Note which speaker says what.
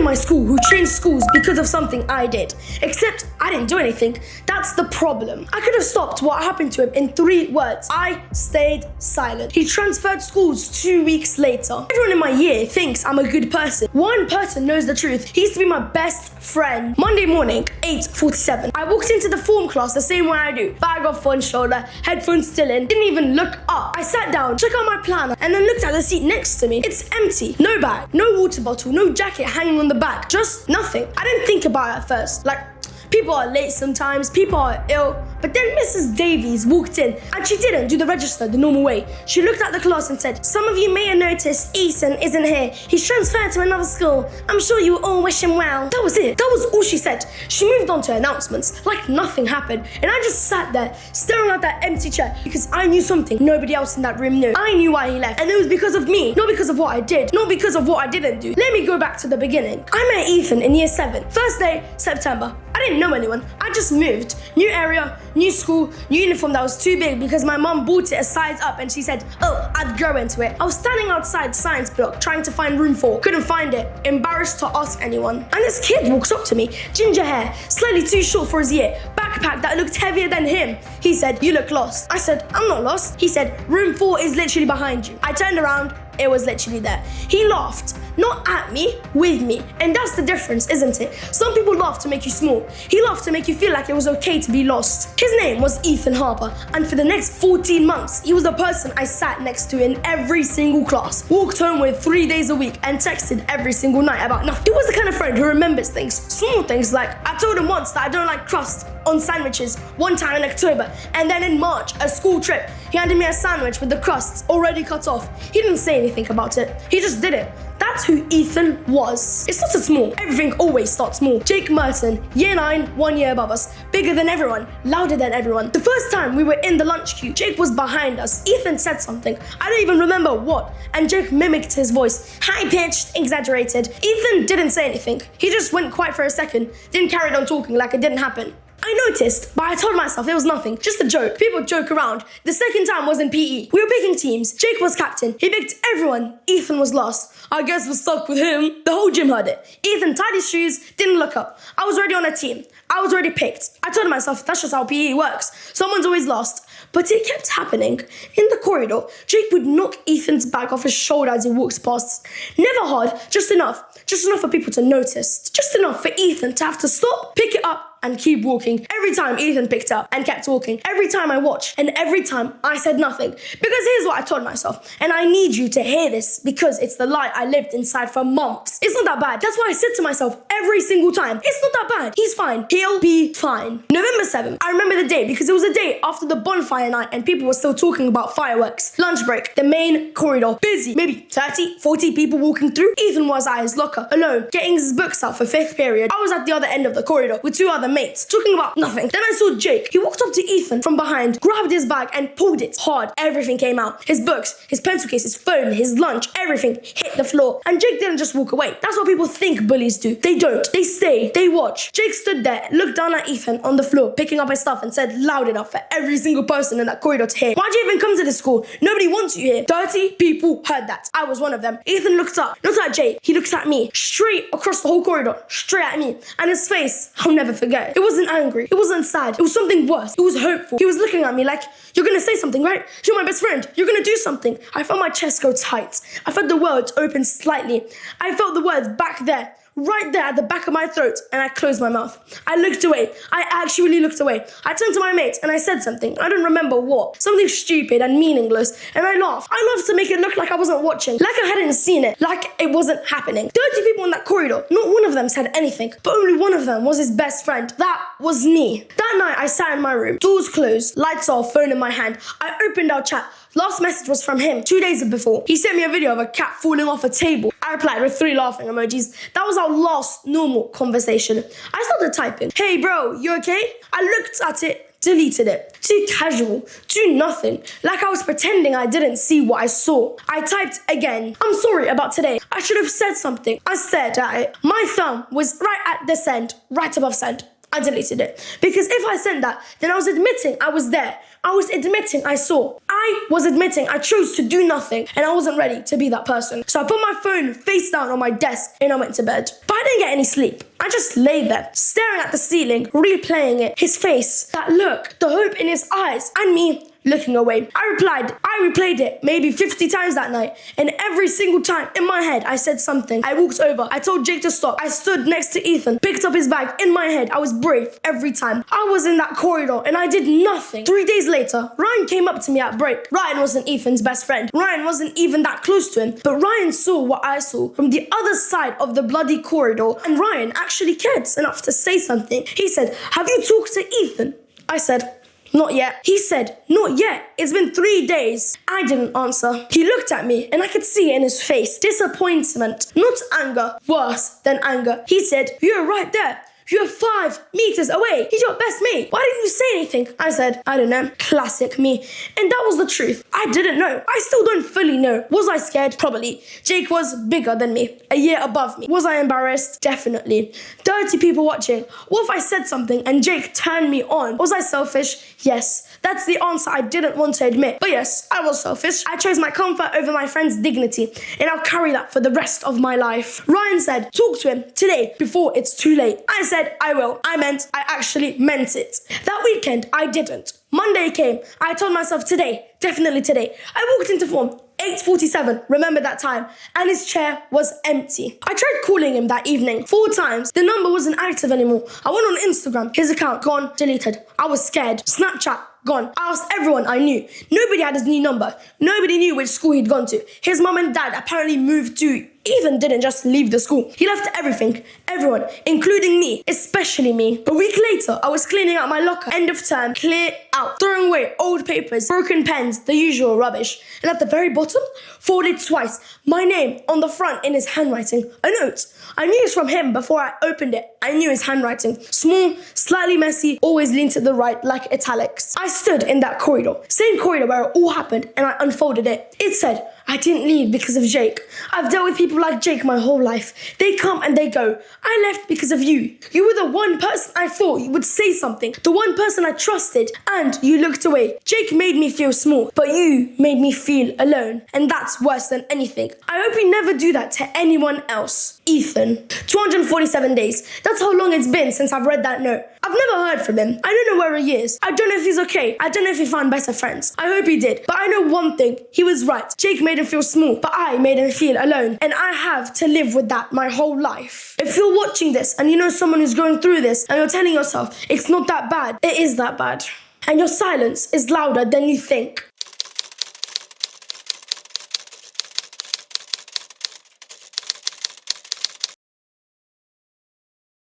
Speaker 1: my school who changed schools because of something I did. Except I didn't do anything. That's the problem. I could have stopped what happened to him in 3 words. I stayed silent. He transferred schools 2 weeks later. Everyone in my year thinks I'm a good person. One person knows the truth. He used to be my best friend. Monday morning, 8:47. I walked into the form class the same way I do. Bag off one shoulder, headphones still in. Didn't even look up. I sat down, took out my planner, and then looked at the seat next to me. It's empty. No bag, no water bottle, no jacket hanging on the back. Just nothing. I didn't think about it at first. People are late sometimes, people are ill. But then Mrs. Davies walked in and she didn't do the register the normal way. She looked at the class and said, "Some of you may have noticed Ethan isn't here. He's transferred to another school. I'm sure you all wish him well." That was it. That was all she said. She moved on to announcements like nothing happened. And I just sat there staring at that empty chair because I knew something nobody else in that room knew. I knew why he left. And it was because of me, not because of what I did, not because of what I didn't do. Let me go back to the beginning. I met Ethan in year 7. First day, September. I didn't know anyone. I just moved. New area, new school, new uniform that was too big because my mum bought it a size up and she said, "Oh, I'd grow into it." I was standing outside science block trying to find room 4. Couldn't find it. Embarrassed to ask anyone. And this kid walks up to me. Ginger hair, slightly too short for his year. Backpack that looked heavier than him. He said, "You look lost." I said, "I'm not lost." He said, "Room 4 is literally behind you." I turned around. It was literally there. He laughed. Not at me, with me. And that's the difference, isn't it? Some people laugh to make you small. He laughed to make you feel like it was okay to be lost. His name was Ethan Harper, and for the next 14 months, he was the person I sat next to in every single class, walked home with 3 days a week, and texted every single night about nothing. He was the kind of friend who remembers things, small things like I told him once that I don't like crust on sandwiches one time in October, and then in March, a school trip, he handed me a sandwich with the crusts already cut off. He didn't say anything about it. He just did it. That's who Ethan was. It started small. Everything always starts small. Jake Merton, year 9, 1 year above us. Bigger than everyone, louder than everyone. The first time we were in the lunch queue, Jake was behind us. Ethan said something. I don't even remember what. And Jake mimicked his voice. High-pitched, exaggerated. Ethan didn't say anything. He just went quiet for a second, then carried on talking like it didn't happen. I noticed, but I told myself it was nothing, just a joke. People joke around. The second time was in PE. We were picking teams. Jake was captain. He picked everyone. Ethan was lost. I guess we're stuck with him. The whole gym heard it. Ethan tied his shoes, didn't look up. I was already on a team. I was already picked. I told myself that's just how PE works. Someone's always lost. But it kept happening. In the corridor, Jake would knock Ethan's bag off his shoulder as he walks past. Never hard, just enough. Just enough for people to notice. Just enough for Ethan to have to stop, pick it up, and keep walking. Every time Ethan picked up and kept walking. Every time I watched and every time I said nothing. Because here's what I told myself. And I need you to hear this because it's the lie I lived inside for months. It's not that bad. That's why I said to myself every single time, it's not that bad. He's fine. He'll be fine. November 7th. I remember the day because it was a day after the bonfire night and people were still talking about fireworks. Lunch break. The main corridor. Busy. Maybe 30, 40 people walking through. Ethan was at his locker, alone, getting his books out for 5th period. I was at the other end of the corridor with 2 other mates, talking about nothing. Then I saw Jake. He walked up to Ethan from behind, grabbed his bag and pulled it hard. Everything came out. His books, his pencil case, his phone, his lunch, everything hit the floor. And Jake didn't just walk away. That's what people think bullies do. They don't. They stay. They watch. Jake stood there, looked down at Ethan on the floor, picking up his stuff and said loud enough for every single person in that corridor to hear. "Why'd you even come to this school? Nobody wants you here." 30 people heard that. I was one of them. Ethan looked up, not at Jake. He looked at me, straight across the whole corridor, straight at me. And his face, I'll never forget. It wasn't angry. It wasn't sad. It was something worse. It was hopeful. He was looking at me like, "You're gonna say something, right? You're my best friend. You're gonna do something." I felt my chest go tight. I felt the words open slightly. I felt the words back there, right there at the back of my throat, and I closed my mouth. I looked away. I actually looked away. I turned to my mate and I said something. I don't remember what. Something stupid and meaningless, and I laughed. I laughed to make it look like I wasn't watching, like I hadn't seen it, like it wasn't happening. 30 people in that corridor. Not one of them said anything, but only one of them was his best friend. That was me. That night I sat in my room, doors closed, lights off, phone in my hand. I opened our chat. Last message was from him 2 days before. He sent me a video of a cat falling off a table. I replied with 3 laughing emojis. That was our last normal conversation. I started typing, "Hey bro, you okay?" I looked at it, deleted it. Too casual, too nothing. Like I was pretending I didn't see what I saw. I typed again, "I'm sorry about today. I should have said something." I stared at it. My thumb was right at the send, right above send. I deleted it. Because if I sent that, then I was admitting I was there. I was admitting I saw. I was admitting I chose to do nothing and I wasn't ready to be that person. So I put my phone face down on my desk and I went to bed. But I didn't get any sleep. I just lay there, staring at the ceiling, replaying it. His face, that look, the hope in his eyes, and me looking away. I replayed it maybe 50 times that night, and every single time in my head I said something. I walked over, I told Jake to stop. I stood next to Ethan, picked up his bag. In my head, I was brave every time. I was in that corridor and I did nothing. 3 days later, Ryan came up to me at break. Ryan wasn't Ethan's best friend. Ryan wasn't even that close to him, but Ryan saw what I saw from the other side of the bloody corridor, and Ryan actually cared enough to say something. He said, "Have you talked to Ethan?" I said, "Not yet." He said, "Not yet. It's been 3 days." I didn't answer. He looked at me and I could see it in his face. Disappointment, not anger, worse than anger. He said, "You're right there. You're 5 meters away. He's your best mate. Why didn't you say anything?" I said, "I don't know." Classic me. And that was the truth. I didn't know. I still don't fully know. Was I scared? Probably. Jake was bigger than me, a year above me. Was I embarrassed? Definitely. 30 people watching. What if I said something and Jake turned me on? Was I selfish? Yes. That's the answer I didn't want to admit. But yes, I was selfish. I chose my comfort over my friend's dignity, and I'll carry that for the rest of my life. Ryan said, "Talk to him today before it's too late." I said, "I will." I actually meant it. That weekend, I didn't. Monday came. I told myself today, definitely today. I walked into form. 8:47, remember that time, and his chair was empty. I tried calling him that evening 4 times. The number wasn't active anymore. I went on Instagram, his account gone, deleted. I was scared. Snapchat gone. I asked everyone I knew. Nobody had his new number. Nobody knew which school he'd gone to. His mum and dad apparently moved to. Ethan didn't just leave the school. He left everything, everyone, including me, especially me. A week later, I was cleaning out my locker. End of term, clear out, throwing away old papers, broken pens, the usual rubbish. And at the very bottom, folded twice, my name on the front in his handwriting, a note. I knew it was from him before I opened it. I knew his handwriting. Small, slightly messy, always leaned to the right like italics. I stood in that corridor, same corridor where it all happened, and I unfolded it. It said, "I didn't leave because of Jake. I've dealt with people like Jake my whole life. They come and they go. I left because of you. You were the one person I thought you would say something, the one person I trusted, and you looked away. Jake made me feel small, but you made me feel alone, and that's worse than anything. I hope you never do that to anyone else. Ethan." 247 days. That's how long it's been since I've read that note. I've never heard from him. I don't know where he is. I don't know if he's okay. I don't know if he found better friends. I hope he did. But I know one thing. He was right. Jake made him feel small, but I made him feel alone. And I have to live with that my whole life. If you're watching this and you know someone who's going through this and you're telling yourself, it's not that bad, it is that bad. And your silence is louder than you think.